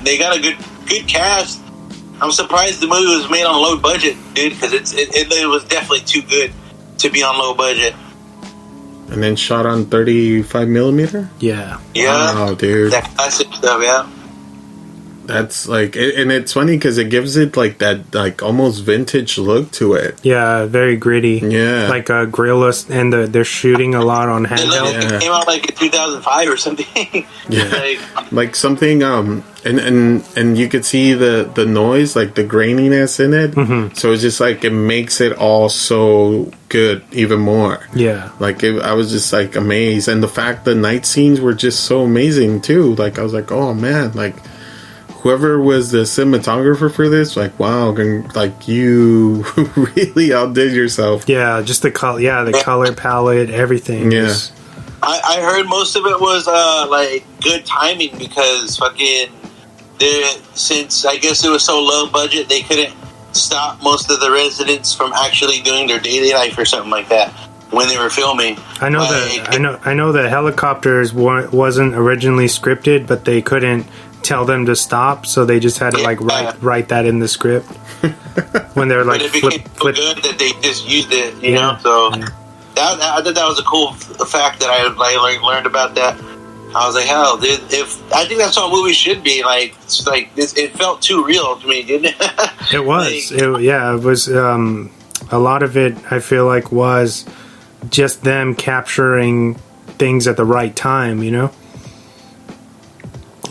they got a good cast. I'm surprised the movie was made on a low budget, dude, because it was definitely too good to be on low budget. And then shot on 35 millimeter? Yeah. Wow, dude. That classic stuff, yeah. That's like, and it's funny because it gives it like that, like almost vintage look to it. Yeah, very gritty. Yeah, like a grillist, and they're shooting a lot on handheld. It came out like in 2005 or something. Yeah, like something. And you could see the noise, like the graininess in it. Mm-hmm. So it's just like it makes it all so good, even more. Yeah, like I was just like amazed, and the fact the night scenes were just so amazing too. Like I was like, oh man, like. Whoever was the cinematographer for this, like, wow, like you really outdid yourself. Yeah, just the color, the color palette, everything. Yeah, I heard most of it was like good timing because since I guess it was so low budget, they couldn't stop most of the residents from actually doing their daily life or something like that when they were filming. I know the helicopters wasn't originally scripted, but they couldn't tell them to stop, so they just had to like write that in the script when they're like. But it became so good that they just used it, you know. So I thought that was a cool fact that I learned about that. I was like, hell, dude, I think that's how movies should be. Like, it's like it felt too real to me, didn't it? It was. It was. A lot of it, I feel like, was just them capturing things at the right time, you know.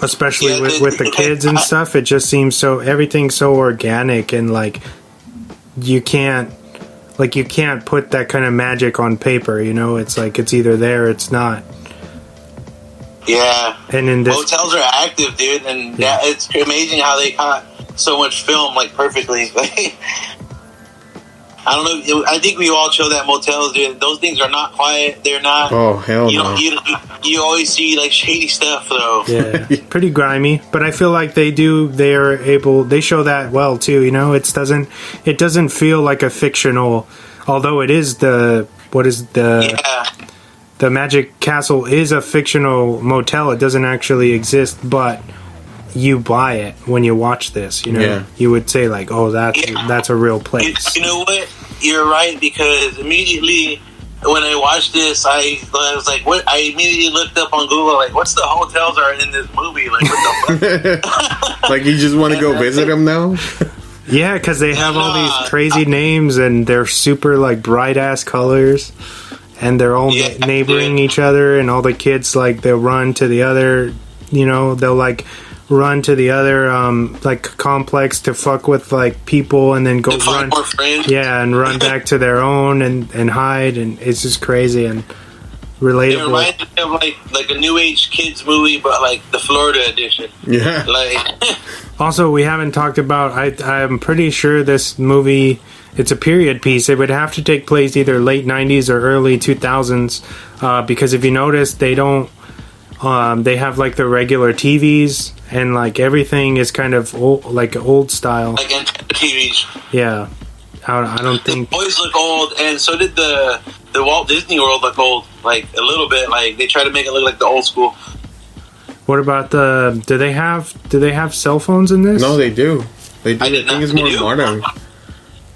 Especially with the kids and stuff, it just seems everything's so organic, and like you can't put that kind of magic on paper, you know. It's like it's either there or it's not. Yeah, and in this, motels are active, dude, and it's amazing how they caught so much film like perfectly. I don't know. I think we all show that motels, dude. Those things are not quiet. They're not. Oh hell no! You always see like shady stuff though. Yeah, pretty grimy. But I feel like they show that well too. You know, it doesn't feel like a fictional. Although it is the Magic Castle is a fictional motel. It doesn't actually exist, but you buy it when you watch this, you know. Yeah. You would say like, oh, that's a real place. You know what? You're right, because immediately when I watched this, I was like, what? I immediately looked up on Google, like, what's the hotels are in this movie? Like, what the fuck? Like, you just want to go visit them now? Yeah, because they have all these crazy names, and they're super like bright ass colors, and they're all neighboring each other, and all the kids like they'll run to the other, you know, they'll like run to the other like complex to fuck with like people, and then go run and run back to their own and hide, and it's just crazy and relatable. It reminds me of like a new age kids movie, but like the Florida edition. Yeah. Like also, we haven't talked about, I'm pretty sure this movie, it's a period piece. It would have to take place either late 90s or early 2000s, because if you notice, they don't they have like the regular TVs, and like everything is kind of old style, like antenna TVs. Yeah, I don't think the boys look old, and so did the Walt Disney World look old, like a little bit. Like they try to make it look like the old school. What about do they have cell phones in this? No, they do. They do. I think it's more modern.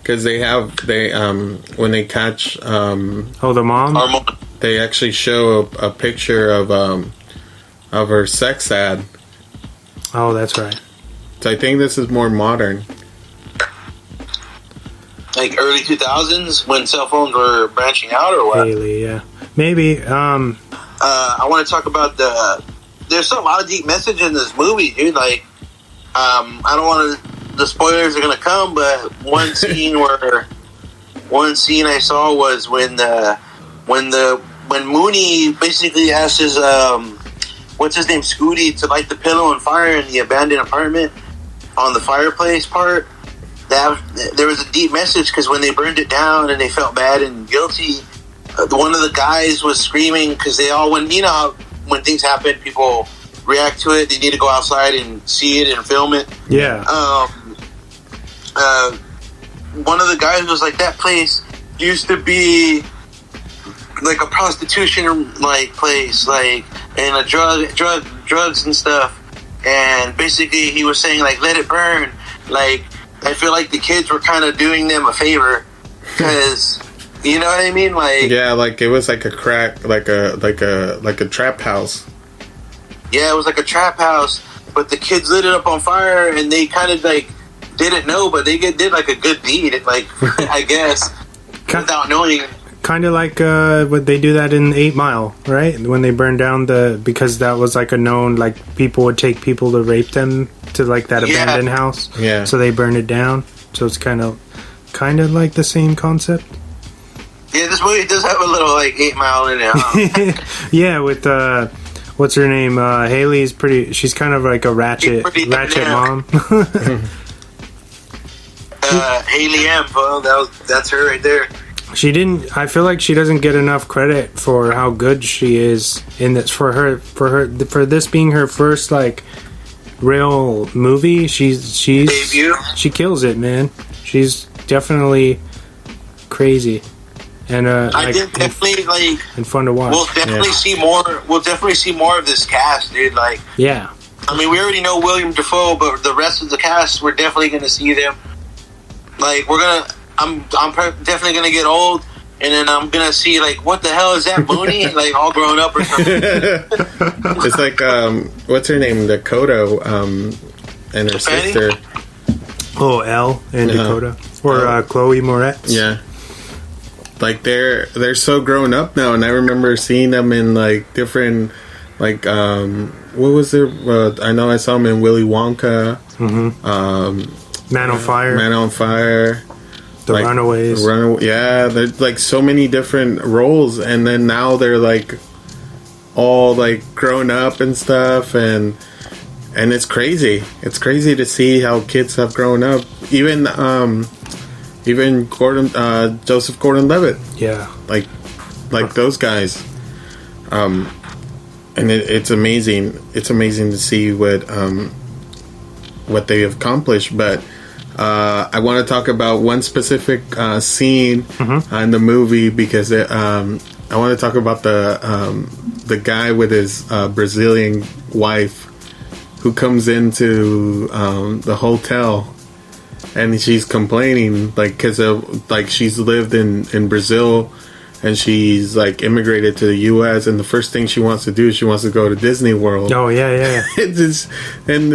Because when they catch the mom, they actually show a picture of her sex ad. Oh, that's right. So I think this is more modern. Like early 2000s when cell phones were branching out, or what? Really, yeah, maybe. I want to talk about there's a lot of deep message in this movie, dude. Like, I don't want to. The spoilers are gonna come, but one scene I saw was when Mooney basically asked his what's his name, Scooty, to light the pillow on fire in the abandoned apartment on the fireplace part. There was a deep message, because when they burned it down and they felt bad and guilty, one of the guys was screaming, because they all, when things happen, people react to it. They need to go outside and see it and film it. Yeah. One of the guys was like, that place used to be like a prostitution like place, like, and drugs and stuff. and basically he was saying like, let it burn. Like, I feel like the kids were kind of doing them a favor, because you know what I mean. Like, yeah, like it was like a crack, like a trap house. Yeah, it was like a trap house, but the kids lit it up on fire, and they kind of like didn't know, but they did like a good deed, like I guess, without knowing. Kind of like what they do that in 8 Mile, right? When they burn down because that was like a known, like people would take people to rape them to like that abandoned house. Yeah. So they burned it down. So it's kind of like the same concept. Yeah, this movie does have a little like 8 Mile in it. Huh? Yeah, with what's her name? Haley's pretty. She's kind of like a ratchet mom. Haley M. Well, that's her right there. She didn't. I feel like she doesn't get enough credit for how good she is in this. For this being her first like real movie. She's debut. She kills it, man. She's definitely crazy, and I did definitely like and fun to watch. We'll definitely see more. We'll definitely see more of this cast, dude. Like, yeah. I mean, we already know William Dafoe, but the rest of the cast, we're definitely going to see them. Like, I'm definitely gonna get old, and then I'm gonna see like, what the hell is that, Mooney? Like all grown up or something. It's like what's her name, Dakota, and her sister. Oh, Elle and Dakota, or Chloe Moretz. Yeah, like they're so grown up now, and I remember seeing them in like different, like what was there? I know I saw them in Willy Wonka. Mm-hmm. Man on Fire. Man on Fire. The like, Runaways. Yeah, there's like so many different roles, and then now they're like all like grown up and stuff, and it's crazy. It's crazy to see how kids have grown up. Even Joseph Gordon-Levitt. Yeah, like those guys. And it's amazing. It's amazing to see what they have accomplished, but. I want to talk about one specific scene in the movie, because I want to talk about the guy with his Brazilian wife who comes into the hotel, and she's complaining like because like she's lived in Brazil. And she's like immigrated to the U.S. and the first thing she wants to do is she wants to go to Disney World. Oh yeah. It's just, and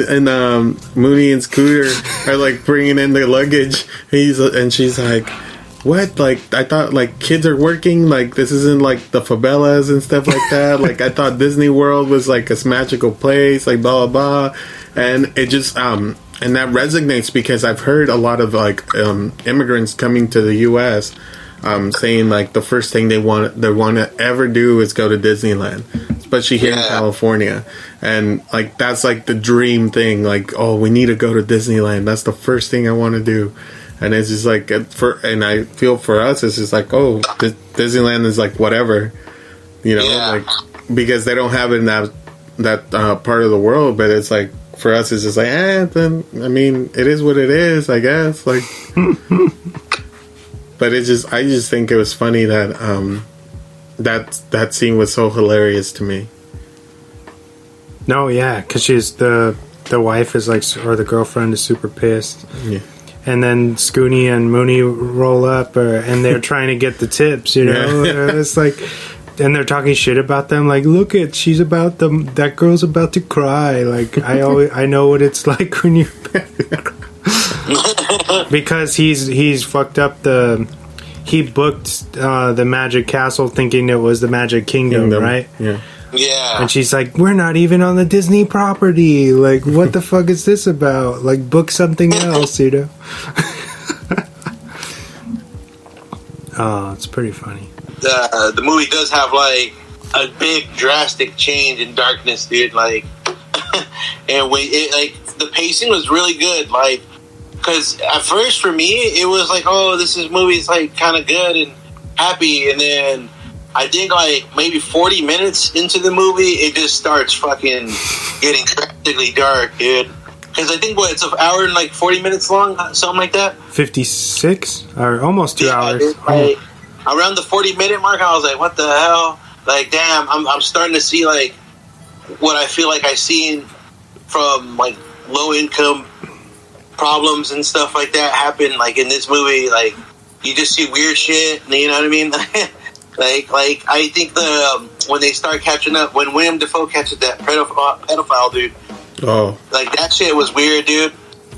Mooney and Scooter are like bringing in their luggage. And she's like, "What? Like I thought like kids are working. Like this isn't like the favelas and stuff like that. Like I thought Disney World was like a magical place. Like blah blah blah." And it just and that resonates because I've heard a lot of like immigrants coming to the U.S. Saying like the first thing they want to ever do is go to Disneyland, especially here in California, and like that's like the dream thing. Like, oh, we need to go to Disneyland. That's the first thing I want to do, and it's just like and I feel for us, it's just like, oh, Disneyland is like whatever, you know, like because they don't have it in that part of the world, but it's like for us, it's just like, then I mean, it is what it is, I guess, like. But I just think it was funny that that scene was so hilarious to me. No, yeah, because she's the wife is like, or the girlfriend is super pissed. Yeah. And then Scooney and Mooney roll up, and they're trying to get the tips, you know. Yeah. It's like, and they're talking shit about them. Like, look at, that girl's about to cry. Like, I know what it's like when you. Because he's fucked up he booked the Magic Castle thinking it was the Magic Kingdom, right? Yeah. Yeah. And she's like, we're not even on the Disney property. Like, what the fuck is this about? Like, book something else, you know? Oh, it's pretty funny. The movie does have like a big drastic change in darkness, dude. Like, and the pacing was really good. Like, because at first for me it was like, oh, this movie's like kind of good and happy, and then I think like maybe 40 minutes into the movie it just starts fucking getting drastically dark, dude. Because I think it's an hour and like 40 minutes long, something like that. 56 or almost 2 hours. Dude, like, around the 40-minute mark, I was like, what the hell? Like, damn, I'm starting to see like what I feel like I seen from like low income problems and stuff like that happen. Like in this movie, like you just see weird shit. You know what I mean? like I think when they start catching up, when William Dafoe catches that pedophile dude, like that shit was weird, dude.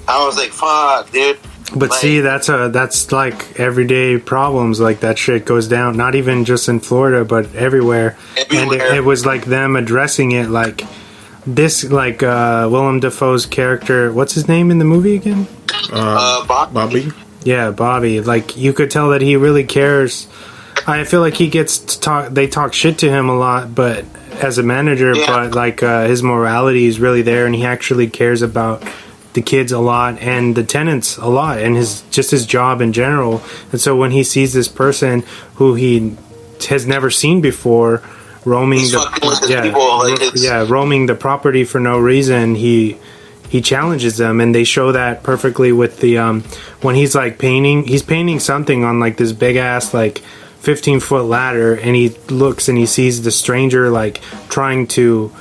I was like, fuck, dude. But like, see, that's like everyday problems. Like that shit goes down, not even just in Florida, but everywhere. And it was like them addressing it, like this, like Willem Dafoe's character. What's his name in the movie again? Bobby. Yeah, Bobby. Like you could tell that he really cares. I feel like he gets to talk. They talk shit to him a lot, but as a manager, but like his morality is really there, and he actually cares about the kids a lot and the tenants a lot, and his job in general. And so when he sees this person who he has never seen before roaming roaming the property for no reason, he challenges them, and they show that perfectly with the when he's like he's painting something on like this big ass like 15-foot ladder, and he looks and he sees the stranger like trying to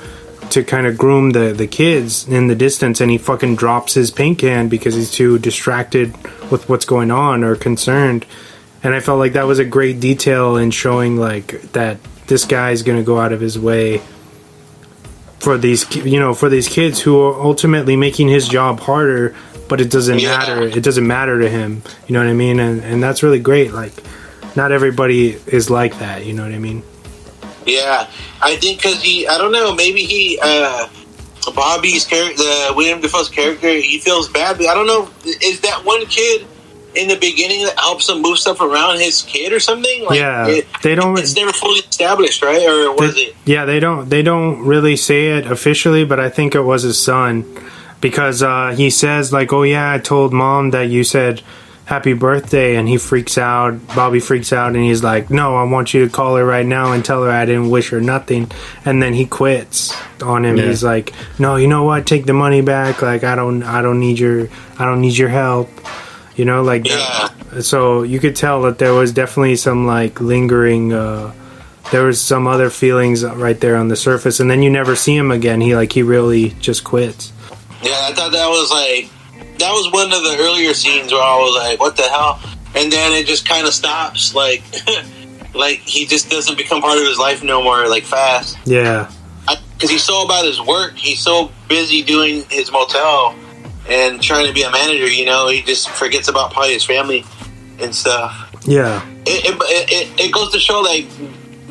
kind of groom the kids in the distance, and he fucking drops his paint can because he's too distracted with what's going on or concerned. And I felt like that was a great detail in showing like that this guy's going to go out of his way for these kids who are ultimately making his job harder, but it doesn't matter. It doesn't matter to him. You know what I mean? And that's really great. Like not everybody is like that. You know what I mean? Yeah, I think because I don't know, maybe Bobby's character, William Dafoe's character, he feels bad, but I don't know, is that one kid in the beginning that helps him move stuff around his kid or something? Like, it's never fully established, right? Or was it? Yeah, they don't really say it officially, but I think it was his son, because he says like, oh yeah, I told mom that you said happy birthday, and he freaks out. Bobby freaks out, and he's like, no, I want you to call her right now and tell her I didn't wish her nothing. And then he quits on him. He's like, no, you know what, take the money back, like I don't need your help, you know, like that. So you could tell that there was definitely some like lingering there was some other feelings right there on the surface, and then you never see him again. He really just quits. I thought that was one of the earlier scenes where I was like, what the hell? And then it just kind of stops. Like, like he just doesn't become part of his life no more, like, fast. Yeah. Because he's so about his work. He's so busy doing his motel and trying to be a manager, you know? He just forgets about probably his family and stuff. Yeah. It goes to show, like,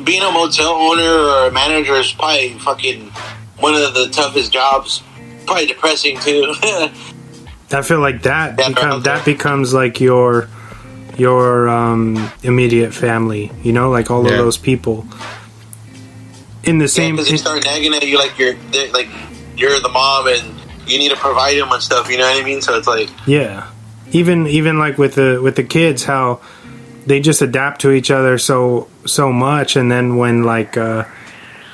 being a motel owner or a manager is probably fucking one of the toughest jobs. Probably depressing, too. I feel like that becomes like your immediate family, you know, like all of those people in the same. Because they start nagging at you like you're the mom and you need to provide them and stuff. You know what I mean? So it's like even like with the kids, how they just adapt to each other so much, and then when like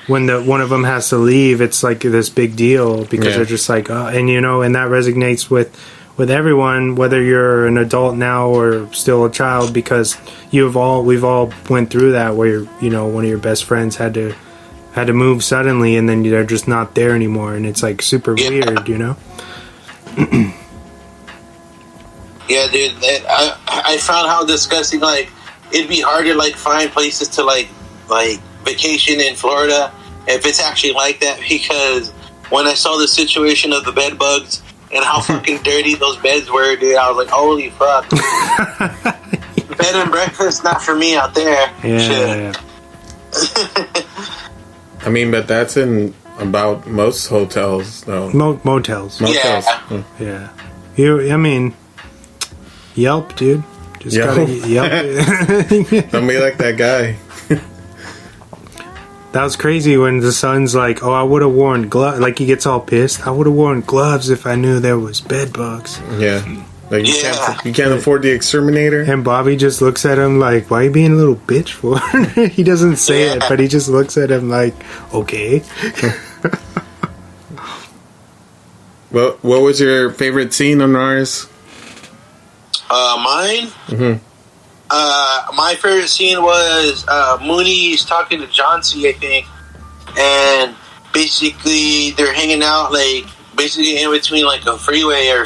when one of them has to leave, it's like this big deal because they're just like, and you know, and that resonates with everyone, whether you're an adult now or still a child, because we've all went through that where, you know, one of your best friends had to move suddenly, and then they're just not there anymore, and it's like super weird, you know. Yeah, dude, I found how disgusting, like, it'd be hard to like find places to like vacation in Florida if it's actually like that, because when I saw the situation of the bed bugs and how fucking dirty those beds were, dude, I was like, holy fuck. Bed and breakfast, not for me out there. Yeah. I mean, but that's in about most hotels, though. Motels. Yeah. I mean, Yelp, dude. Just gotta Yelp. Don't be like that guy. That was crazy when the son's like, oh, I would have worn gloves. Like, he gets all pissed. I would have worn gloves if I knew there was bed bugs. Yeah. Like, you can't afford the exterminator. And Bobby just looks at him like, why are you being a little bitch for? He doesn't say it, but he just looks at him like, okay. Well, what was your favorite scene on Onarres? Mine? Mm-hmm. My favorite scene was Mooney's talking to John C., I think, and basically they're hanging out, like, basically in between like a freeway or